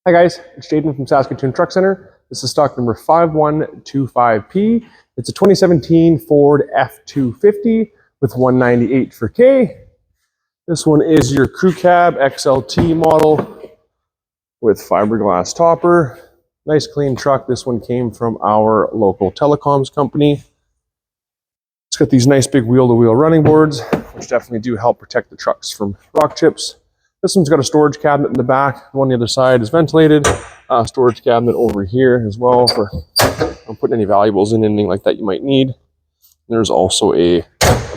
Hi guys, it's Jaden from Saskatoon Truck Center. This is stock number 5125P. It's a 2017 Ford F-250 with 198 for K. This one is your crew cab XLT model with fiberglass topper. Nice clean truck. This one came from our local telecoms company. It's got these nice big wheel-to-wheel running boards, which definitely do help protect the trucks from rock chips. This one's got a storage cabinet in the back. The one on the other side is ventilated. Storage cabinet over here as well for putting any valuables in, anything like that you might need. There's also a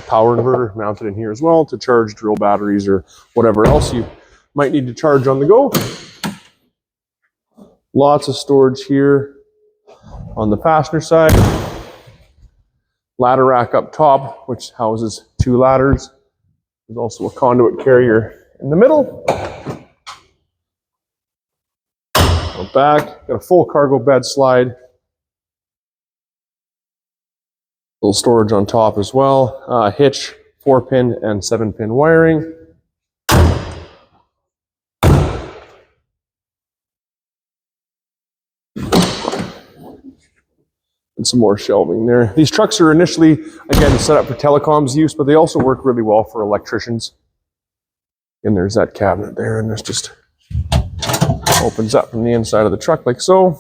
power inverter mounted in here as well to charge drill batteries or whatever else you might need to charge on the go. Lots of storage here on the passenger side. Ladder rack up top, which houses 2 ladders. There's also a conduit carrier in the middle. Go back, got a full cargo bed slide. Little storage on top as well. Hitch, 4-pin and 7-pin wiring. And some more shelving there. These trucks are initially, again, set up for telecoms use, but they also work really well for electricians. And there's that cabinet there, and this just opens up from the inside of the truck like so. A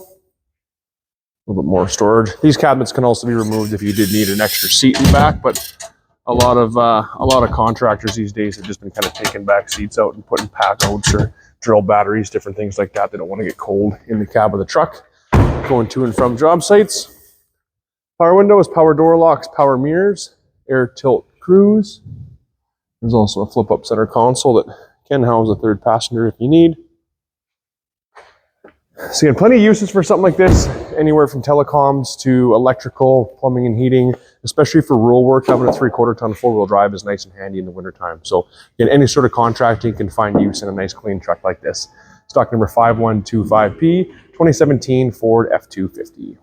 little bit more storage. These cabinets can also be removed if you did need an extra seat in the back, but a lot of contractors these days have just been kind of taking back seats out and putting pack outs or drill batteries, different things like that. They don't want to get cold in the cab of the truck going to and from job sites. Power windows, power door locks, power mirrors, air tilt cruise. There's also a flip-up center console that can house a 3rd passenger if you need. So you have plenty of uses for something like this, anywhere from telecoms to electrical, plumbing and heating, especially for rural work. Having a 3/4 ton 4-wheel drive is nice and handy in the wintertime. So again, any sort of contracting can find use in a nice clean truck like this. Stock number 5125P, 2017 Ford F-250.